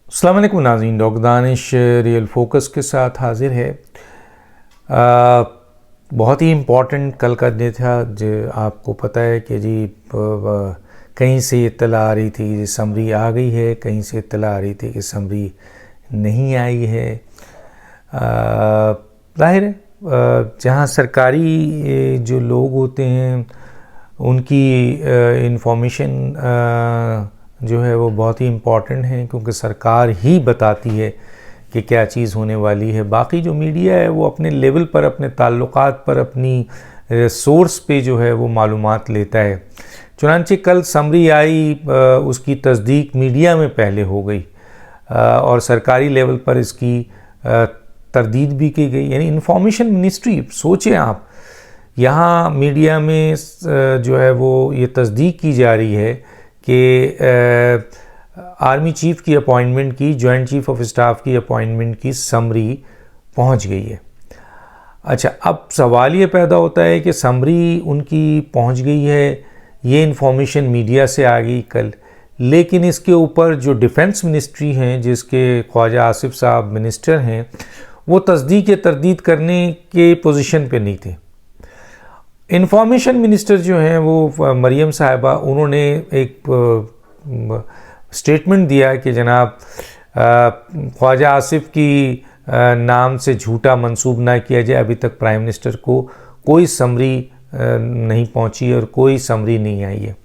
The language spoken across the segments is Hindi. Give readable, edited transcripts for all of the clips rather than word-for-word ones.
अस्सलाम वालेकुम नाज़रीन, डॉक्टर दानिश रियल फोकस के साथ हाजिर है। बहुत ही इम्पॉर्टेंट कल का दिन था। जो आपको पता है कि जी कहीं से इत्तला आ रही थी कि समरी आ गई है, कहीं से इत्तला आ रही थी कि समरी नहीं आई है। ज़ाहिर है जहाँ सरकारी जो लोग होते हैं उनकी इंफॉर्मेशन जो है वो बहुत ही इम्पॉर्टेंट है, क्योंकि सरकार ही बताती है कि क्या चीज़ होने वाली है। बाकी जो मीडिया है वो अपने लेवल पर, अपने ताल्लुकात पर, अपनी सोर्स पे जो है वो मालूमात लेता है। चुनांचे कल समरी आई, उसकी तस्दीक मीडिया में पहले हो गई और सरकारी लेवल पर इसकी तरदीद भी की गई। यानी इंफॉर्मेशन मिनिस्ट्री, सोचें आप, यहाँ मीडिया में जो है वो ये तस्दीक की जा रही है कि आर्मी चीफ़ की अपॉइंटमेंट की, जॉइंट चीफ ऑफ स्टाफ की अपॉइंटमेंट की समरी पहुंच गई है। अच्छा, अब सवाल ये पैदा होता है कि समरी उनकी पहुंच गई है, ये इन्फॉर्मेशन मीडिया से आ गई कल, लेकिन इसके ऊपर जो डिफेंस मिनिस्ट्री हैं, जिसके ख्वाजा आसिफ साहब मिनिस्टर हैं, वो तस्दीक या तरदीद करने के पोजीशन पे नहीं थे। इंफॉर्मेशन मिनिस्टर जो हैं वो मरियम साहिबा, उन्होंने एक स्टेटमेंट दिया कि जनाब ख्वाजा आसिफ की नाम से झूठा मंसूब ना किया जाए। अभी तक प्राइम मिनिस्टर को कोई समरी नहीं पहुंची और कोई समरी नहीं आई है।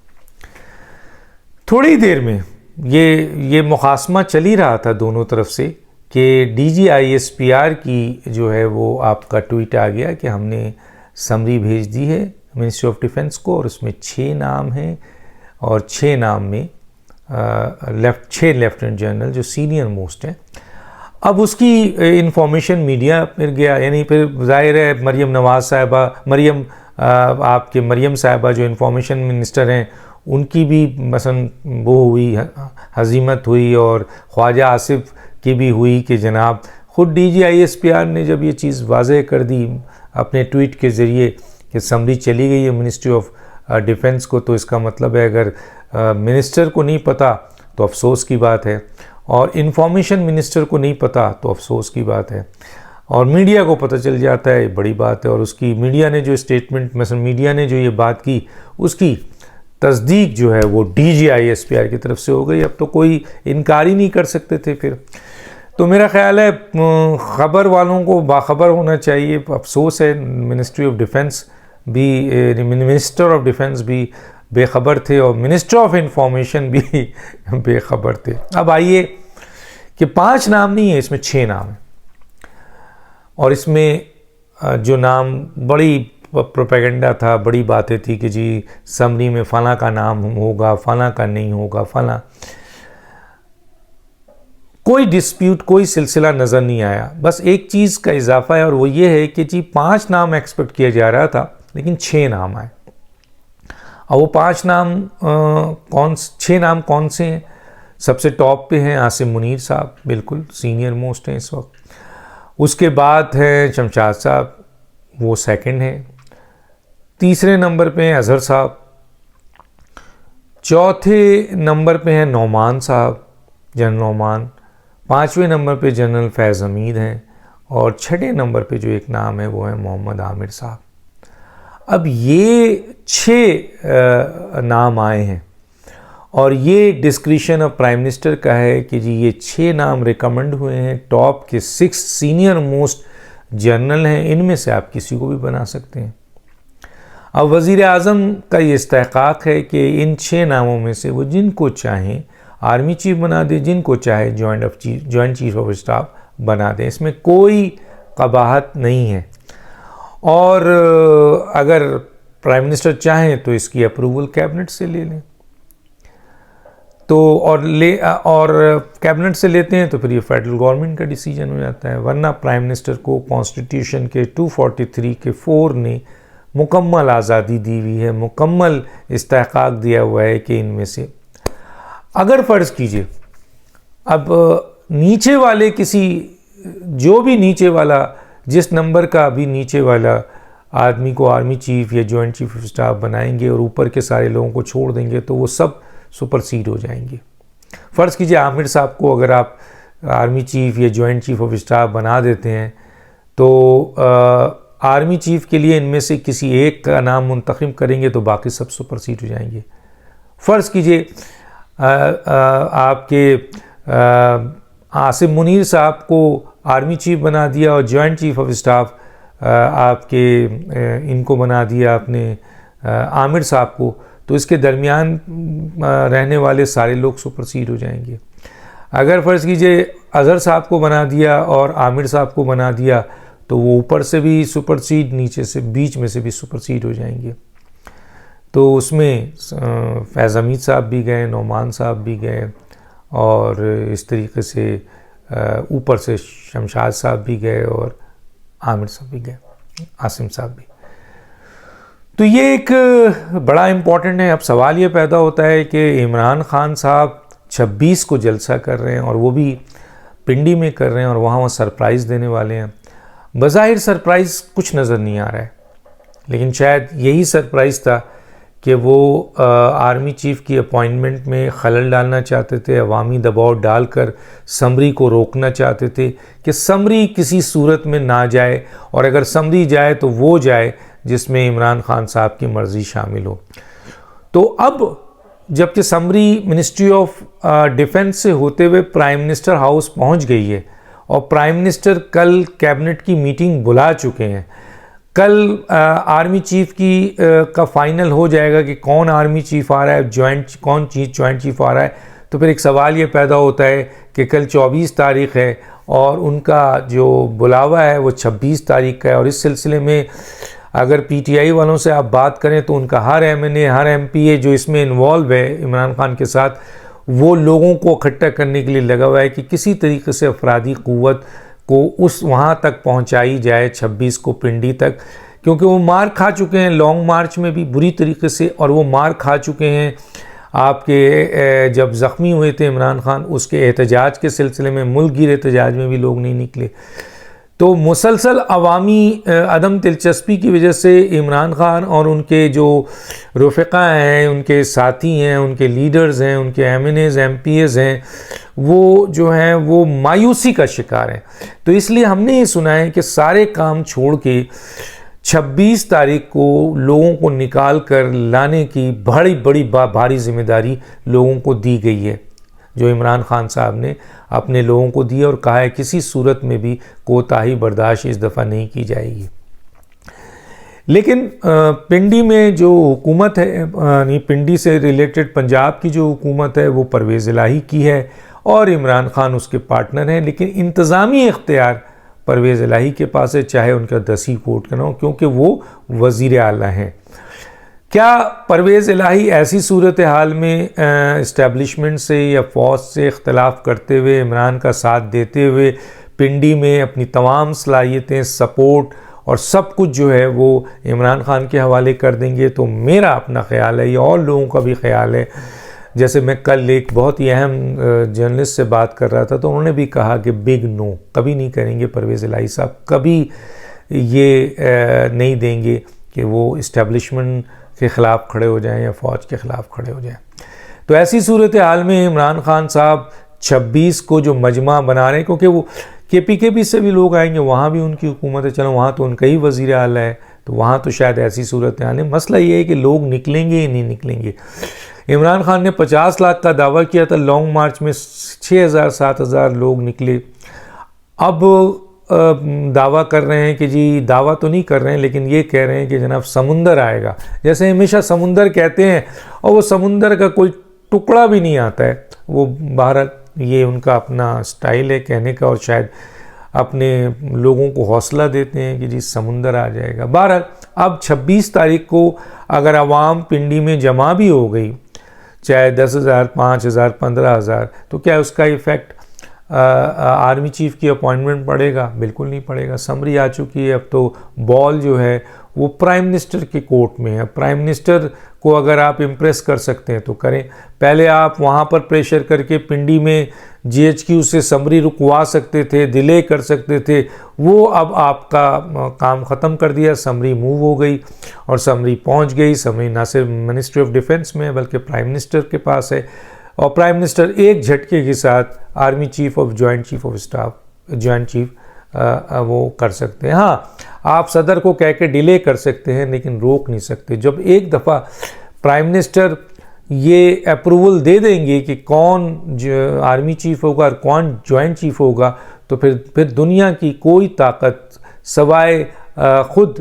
थोड़ी देर में ये मुखासमा चल ही रहा था दोनों तरफ से कि DGISPR की जो है वो आपका ट्वीट आ गया कि हमने समरी भेज दी है मिनिस्ट्री ऑफ डिफेंस को, और उसमें 6 नाम हैं और 6 नाम में 6 लेफ्टिनेंट जनरल जो सीनियर मोस्ट हैं। अब उसकी इंफॉर्मेशन मीडिया फिर गया, यानी फिर जाहिर है मरियम नवाज़ साहिबा, मरियम साहिबा जो इंफॉर्मेशन मिनिस्टर हैं, उनकी भी मसलन वो हुई, हजीमत हुई, और ख्वाजा आसिफ की भी हुई कि जनाब ख़ुद DGISPR ने जब ये चीज़ वाज़ेह कर दी अपने ट्वीट के ज़रिए कि समरी चली गई है मिनिस्ट्री ऑफ डिफेंस को, तो इसका मतलब है अगर मिनिस्टर को नहीं पता तो अफसोस की बात है, और इंफॉर्मेशन मिनिस्टर को नहीं पता तो अफसोस की बात है, और मीडिया को पता चल जाता है, बड़ी बात है। और उसकी मीडिया ने जो स्टेटमेंट, मतलब मीडिया ने जो ये बात की, उसकी तस्दीक जो है वो DGISPR की तरफ से हो गई। अब तो कोई इनकार ही नहीं कर सकते थे फिर। तो मेरा ख्याल है ख़बर वालों को बाखबर होना चाहिए। अफसोस है मिनिस्ट्री ऑफ डिफेंस भी, मिनिस्टर ऑफ डिफेंस भी बेखबर थे और मिनिस्टर ऑफ इंफॉर्मेशन भी बेखबर थे। अब आइए कि 5 नाम नहीं है, इसमें 6 नाम है, और इसमें जो नाम बड़ी प्रोपेगेंडा था, बड़ी बातें थी कि जी समरी में फ़लाँ का नाम होगा, फ़लाँ का नहीं होगा, फ़लाँ। कोई डिस्प्यूट, कोई सिलसिला नज़र नहीं आया। बस एक चीज़ का इजाफा है, और वो ये है कि जी 5 नाम एक्सपेक्ट किया जा रहा था, लेकिन 6 नाम आए। और वो 5 नाम 6 नाम कौन से हैं? सबसे टॉप पे हैं आसिम मुनीर साहब, बिल्कुल सीनियर मोस्ट हैं इस वक्त। उसके बाद है शमशाद साहब, वो सेकंड है। तीसरे नंबर पे हैं अजहर साहब। चौथे नंबर पे हैं नौमान साहब, जनरल नौमान। 5वें नंबर पे जनरल फैज़ हमीद हैं, और 6ठे नंबर पे जो एक नाम है वो है मोहम्मद आमिर साहब। अब ये 6 नाम आए हैं, और ये डिस्क्रिशन ऑफ प्राइम मिनिस्टर का है कि जी ये 6 नाम रिकमेंड हुए हैं। टॉप के 6 सीनियर मोस्ट जनरल हैं, इनमें से आप किसी को भी बना सकते हैं। अब वज़ीर आज़म का ये इस्तेहक़ाक़ है कि इन 6 नामों में से वो जिनको चाहें आर्मी चीफ बना दे, जिनको चाहे जॉइंट चीफ ऑफ स्टाफ बना दें, इसमें कोई कबाहत नहीं है। और अगर प्राइम मिनिस्टर चाहें तो इसकी अप्रूवल कैबिनेट से ले लें, तो और कैबिनेट से लेते हैं तो फिर ये फेडरल गवर्नमेंट का डिसीजन हो जाता है। वरना प्राइम मिनिस्टर को कॉन्स्टिट्यूशन के 243 के 4 ने मुकम्मल आज़ादी दी हुई है, मुकम्मल इस्तेहक़ाक़ दिया हुआ है कि इनमें से अगर फ़र्ज़ कीजिए अब नीचे वाले जो भी नीचे वाला, जिस नंबर का अभी नीचे वाला आदमी को आर्मी चीफ या जॉइंट चीफ ऑफ स्टाफ बनाएंगे और ऊपर के सारे लोगों को छोड़ देंगे, तो वो सब सुपरसीड हो जाएंगे। फ़र्ज़ कीजिए आमिर साहब को अगर आप आर्मी चीफ़ या जॉइंट चीफ़ ऑफ स्टाफ बना देते हैं तो आर्मी चीफ़ के लिए इनमें से किसी एक का नाम मुंतखब करेंगे तो बाकी सब सुपरसीड हो जाएंगे। फ़र्ज़ कीजिए आपके आसिम मुनीर साहब को आर्मी चीफ़ बना दिया और जॉइंट चीफ़ ऑफ स्टाफ आपके इनको बना दिया आपने आमिर साहब को, तो इसके दरमियान रहने वाले सारे लोग सुपरसीड हो जाएंगे। अगर फ़र्ज़ कीजिए अज़हर साहब को बना दिया और आमिर साहब को बना दिया तो वो ऊपर से भी सुपरसीड, नीचे से, बीच में से भी सुपरसीड हो जाएंगे। तो उसमें फैज़ हमीद साहब भी गए, नौमान साहब भी गए और इस तरीके से ऊपर से शमशाद साहब भी गए और आमिर साहब भी गए, आसिम साहब भी। तो ये एक बड़ा इम्पॉर्टेंट है। अब सवाल ये पैदा होता है कि इमरान खान साहब 26 को जलसा कर रहे हैं और वो भी पिंडी में कर रहे हैं और वहाँ सरप्राइज़ देने वाले हैं। बज़ाहिर सरप्राइज़ कुछ नज़र नहीं आ रहा है, लेकिन शायद यही सरप्राइज़ था कि वो आर्मी चीफ़ की अपॉइंटमेंट में खलल डालना चाहते थे, अवामी दबाव डालकर समरी को रोकना चाहते थे कि समरी किसी सूरत में ना जाए, और अगर समरी जाए तो वो जाए जिसमें इमरान खान साहब की मर्ज़ी शामिल हो। तो अब जबकि समरी मिनिस्ट्री ऑफ डिफेंस से होते हुए प्राइम मिनिस्टर हाउस पहुंच गई है और प्राइम मिनिस्टर कल कैबिनेट की मीटिंग बुला चुके हैं, कल आर्मी चीफ़ की का फाइनल हो जाएगा कि कौन आर्मी चीफ़ आ रहा है, कौन जॉइंट चीफ़ आ रहा है। तो फिर एक सवाल ये पैदा होता है कि कल 24 तारीख़ है और उनका जो बुलावा है वो 26 तारीख़ का है, और इस सिलसिले में अगर पीटीआई वालों से आप बात करें तो उनका हर एमएनए, हर एमपीए जो इसमें इन्वॉल्व है इमरान खान के साथ, वो लोगों को इकट्ठा करने के लिए लगा हुआ है कि किसी तरीके से अफरादी क़ुव्वत को उस वहाँ तक पहुँचाई जाए 26 को पिंडी तक, क्योंकि वो मार खा चुके हैं लॉन्ग मार्च में भी बुरी तरीके से, और वो मार खा चुके हैं आपके जब ज़ख्मी हुए थे इमरान खान उसके एहतजाज के सिलसिले में, मुल्क गिर एहतजाज में भी लोग नहीं निकले। तो मुसलसल अवामी अदम दिलचस्पी की वजह से इमरान खान और उनके जो रफ़िक़ा हैं, उनके साथी हैं, उनके लीडर्स हैं, उनके एमएनएज़, एमपीएज़ हैं, वो जो हैं वो मायूसी का शिकार हैं। तो इसलिए हमने ये सुना है कि सारे काम छोड़ के 26 तारीख को लोगों को निकाल कर लाने की बड़ी भारी जिम्मेदारी लोगों को दी गई है, जो इमरान खान साहब ने अपने लोगों को दी और कहा है किसी सूरत में भी कोताही बर्दाश्त इस दफ़ा नहीं की जाएगी। लेकिन पिंडी में जो हुकूमत है, पिंडी से रिलेटेड पंजाब की जो हुकूमत है वो परवेज़ इलाही की है और इमरान खान उसके पार्टनर हैं, लेकिन इंतज़ामी इख्तियार परवेज़ इलाही के पास है, चाहे उनका 10 कोर्ट का ना हो, क्योंकि वो वज़ीर आला हैं। क्या परवेज़ इलाही ऐसी सूरत हाल में इस्टेब्लिशमेंट से या फ़ौज से इख्तलाफ करते हुए इमरान का साथ देते हुए पिंडी में अपनी तमाम सलाहियतें, सपोर्ट और सब कुछ जो है वो इमरान खान के हवाले कर देंगे? तो मेरा अपना ख़्याल है, या और लोगों का भी ख़्याल है, जैसे मैं कल एक बहुत ही अहम जर्नलिस्ट से बात कर रहा था तो उन्होंने भी कहा कि बिग नो कभी नहीं करेंगे परवेज़ इलाही साहब, कभी ये नहीं देंगे कि वो इस्टेब्लिशमेंट के ख़िलाफ़ खड़े हो जाएं या फ़ौज के ख़िलाफ़ खड़े हो जाएं। तो ऐसी सूरत हाल में इमरान खान साहब 26 को जो मजमा बना रहे हैं, क्योंकि वो केपीकेपी से भी लोग आएंगे, वहाँ भी उनकी हुकूमत है, चलो वहाँ तो उनका ही वज़ीर आला है, तो वहाँ तो शायद ऐसी सूरत हाल है। मसला ये है कि लोग निकलेंगे या नहीं निकलेंगे। इमरान खान ने 50 लाख का दावा किया था, लॉन्ग मार्च में 6,000-7,000 लोग निकले। अब दावा कर रहे हैं कि जी, दावा तो नहीं कर रहे हैं लेकिन ये कह रहे हैं कि जनाब समुंदर आएगा, जैसे हमेशा समुंदर कहते हैं और वो समुंदर का कोई टुकड़ा भी नहीं आता है। वो बहरहाल ये उनका अपना स्टाइल है कहने का, और शायद अपने लोगों को हौसला देते हैं कि जी समुंदर आ जाएगा। बहरहाल अब 26 तारीख को अगर आवाम पिंडी में जमा भी हो गई, चाहे 10,000, 5,000, 15,000, तो क्या उसका इफ़ेक्ट आर्मी चीफ़ की अपॉइंटमेंट पड़ेगा? बिल्कुल नहीं पड़ेगा। समरी आ चुकी है, अब तो बॉल जो है वो प्राइम मिनिस्टर के कोर्ट में है। प्राइम मिनिस्टर को अगर आप इम्प्रेस कर सकते हैं तो करें। पहले आप वहाँ पर प्रेशर करके पिंडी में GHQ से समरी रुकवा सकते थे, डिले कर सकते थे, वो अब आपका काम ख़त्म कर दिया। समरी मूव हो गई और समरी पहुँच गई। समरी ना सिर्फ मिनिस्ट्री ऑफ डिफेंस में है बल्कि प्राइम मिनिस्टर के पास है। और प्राइम मिनिस्टर एक झटके के साथ आर्मी चीफ और joint chief of staff, joint chief वो कर सकते हैं। हाँ, आप सदर को कह के डिले कर सकते हैं लेकिन रोक नहीं सकते। जब एक दफ़ा प्राइम मिनिस्टर ये अप्रूवल दे देंगे कि कौन आर्मी चीफ होगा और कौन जॉइंट चीफ होगा, तो फिर दुनिया की कोई ताकत सवाए ख़ुद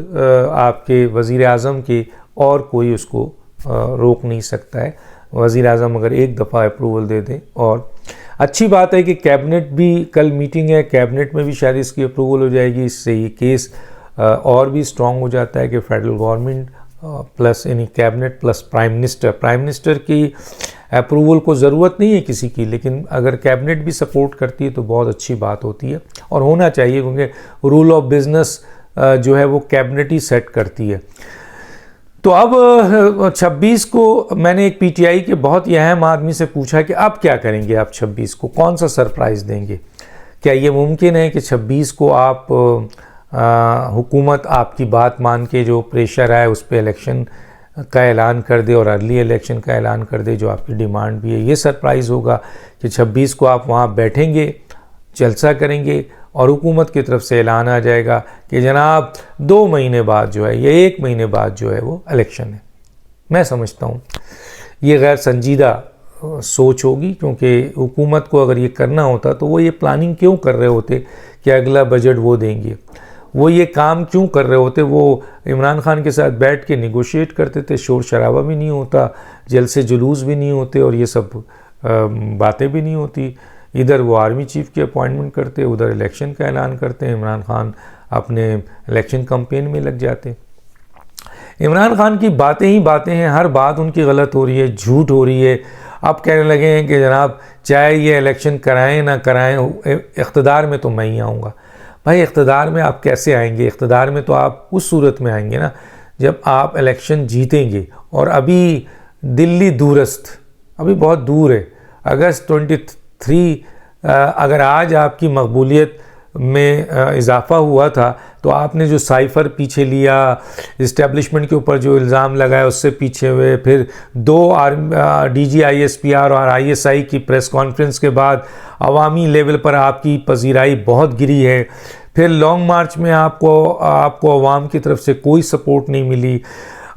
आपके वज़ीर आज़म के और कोई उसको रोक नहीं सकता है। वज़ीर आज़म अगर एक दफ़ा अप्रूवल दे दें। और अच्छी बात है कि कैबिनेट भी, कल मीटिंग है, कैबिनेट में भी शायद इसकी अप्रूवल हो जाएगी। इससे ये केस और भी स्ट्रॉन्ग हो जाता है कि फेडरल गवर्नमेंट प्लस यानी कैबिनेट प्लस प्राइम मिनिस्टर की अप्रूवल को ज़रूरत नहीं है किसी की, लेकिन अगर कैबिनेट भी सपोर्ट करती है तो बहुत अच्छी बात होती है और होना चाहिए, क्योंकि रूल ऑफ बिज़नेस जो है वो कैबिनेट ही सेट करती है। तो अब 26 को मैंने एक पीटीआई के बहुत ही अहम आदमी से पूछा कि अब क्या करेंगे आप 26 को, कौन सा सरप्राइज़ देंगे? क्या ये मुमकिन है कि 26 को आप हुकूमत आपकी बात मान के जो प्रेशर है उस पर इलेक्शन का ऐलान कर दे और अर्ली इलेक्शन का ऐलान कर दे, जो आपकी डिमांड भी है? ये सरप्राइज़ होगा कि 26 को आप वहाँ बैठेंगे, जलसा करेंगे और हुकूमत की तरफ से ऐलान आ जाएगा कि जनाब 2 महीने बाद जो है या 1 महीने बाद जो है वो इलेक्शन है। मैं समझता हूँ ये गैर संजीदा सोच होगी, क्योंकि हुकूमत को अगर ये करना होता तो वो ये प्लानिंग क्यों कर रहे होते कि अगला बजट वो देंगे, वो ये काम क्यों कर रहे होते? वो इमरान खान के साथ बैठ के निगोशिएट करते थे, शोर शराबा भी नहीं होता, जलसे जुलूस भी नहीं होते और ये सब बातें भी नहीं होती। इधर वो आर्मी चीफ की अपॉइंटमेंट करते, उधर इलेक्शन का ऐलान करते हैं, इमरान खान अपने इलेक्शन कैंपेन में लग जाते। इमरान खान की बातें ही बातें हैं, हर बात उनकी गलत हो रही है, झूठ हो रही है। अब कहने लगे हैं कि जनाब चाहे ये इलेक्शन कराएं ना कराएं, इख्तिदार में तो मैं ही आऊँगा। भाई इख्तिदार में आप कैसे आएंगे? इख्तिदार में तो आप उस सूरत में आएंगे ना जब आप इलेक्शन जीतेंगे, और अभी दिल्ली दूरस्थ, अभी बहुत दूर है। अगस्त 23 अगर आज आपकी मकबूलियत में इजाफ़ा हुआ था तो आपने जो साइफ़र पीछे लिया, इस्टेब्लिशमेंट के ऊपर जो इल्ज़ाम लगाया उससे पीछे हुए, फिर 2 DG ISPR और ISI की प्रेस कॉन्फ्रेंस के बाद अवामी लेवल पर आपकी पजीराई बहुत गिरी है। फिर लॉन्ग मार्च में आपको अवाम की तरफ से कोई सपोर्ट नहीं मिली,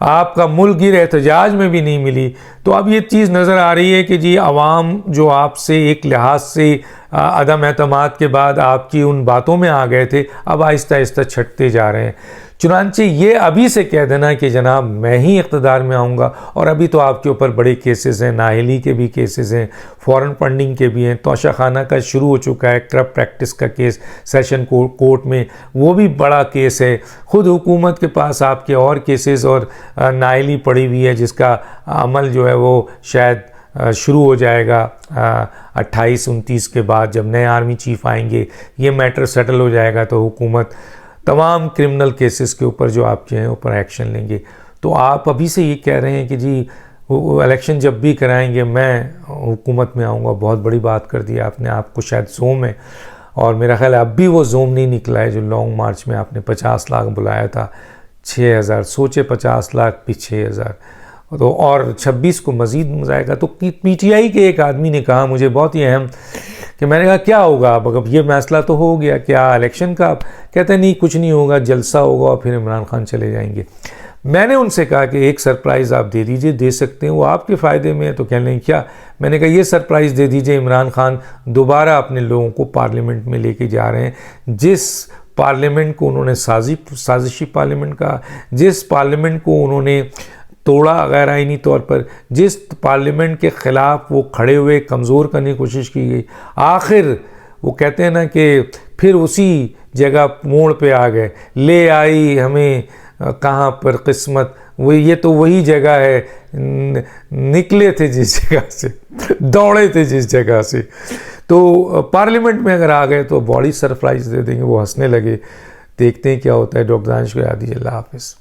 आपका मुल्क गिर एहतजाज में भी नहीं मिली। तो अब ये चीज़ नज़र आ रही है कि जी अवाम जो आपसे एक लिहाज से अदम एतमाद के बाद आपकी उन बातों में आ गए थे, अब आहिस्ता आहिस्ता छटते जा रहे हैं। चुनांचे ये अभी से कह देना कि जनाब मैं ही इक़्तिदार में आऊँगा, और अभी तो आपके ऊपर बड़े केसेस हैं, नाअहली के भी केसेस हैं, फॉरेन फंडिंग के भी हैं, तोशाखाना का शुरू हो चुका है, करप्ट प्रैक्टिस का केस सेशन कोर्ट में, वो भी बड़ा केस है। ख़ुद हुकूमत के पास आपके और केसेस और नाअहली पड़ी हुई है जिसका अमल जो है वो शायद शुरू हो जाएगा 28-29 के बाद, जब नए आर्मी चीफ आएंगे ये मैटर सेटल हो जाएगा तो हुकूमत तमाम क्रिमिनल केसेस के ऊपर जो आपके हैं ऊपर एक्शन लेंगे। तो आप अभी से ये कह रहे हैं कि जी इलेक्शन जब भी कराएंगे मैं हुकूमत में आऊँगा, बहुत बड़ी बात कर दी आपने। आपको शायद जोम है, और मेरा ख्याल है अब भी वो जोम नहीं निकला है जो लॉन्ग मार्च में आपने 50 लाख बुलाया था, 6000 सोचे 50 लाख भी 6000, तो और 26 को मज़ीद मज़ाएगा। तो PTI के एक आदमी ने कहा मुझे बहुत ही अहम, कि मैंने कहा क्या होगा अब ये मसला तो हो गया क्या इलेक्शन का? कहते नहीं कुछ नहीं होगा, जलसा होगा और फिर इमरान खान चले जाएंगे। मैंने उनसे कहा कि एक सरप्राइज़ आप दे दीजिए, दे सकते हैं, वो आपके फ़ायदे में है। तो कहने क्या? मैंने कहा ये सरप्राइज़ दे दीजिए, इमरान खान दोबारा अपने लोगों को पार्लियामेंट में लेके जा रहे हैं, जिस पार्लियामेंट को उन्होंने साजिशी पार्लियामेंट कहा, जिस पार्लियामेंट को उन्होंने तोड़ा गैर आइनी तौर पर, जिस पार्लियामेंट के ख़िलाफ़ वो खड़े हुए कमज़ोर करने की कोशिश की गई, आखिर वो कहते हैं ना कि फिर उसी जगह मोड़ पे आ गए, ले आई हमें कहाँ पर किस्मत, वो ये तो वही जगह है, निकले थे जिस जगह से, दौड़े थे जिस जगह से। तो पार्लियामेंट में अगर आ गए तो बड़ी सरप्राइज़ दे देंगे। वो हंसने लगे। देखते हैं क्या होता है। डॉक्टर दानिश को याद दीजिए। अल्लाह हाफ़िज़।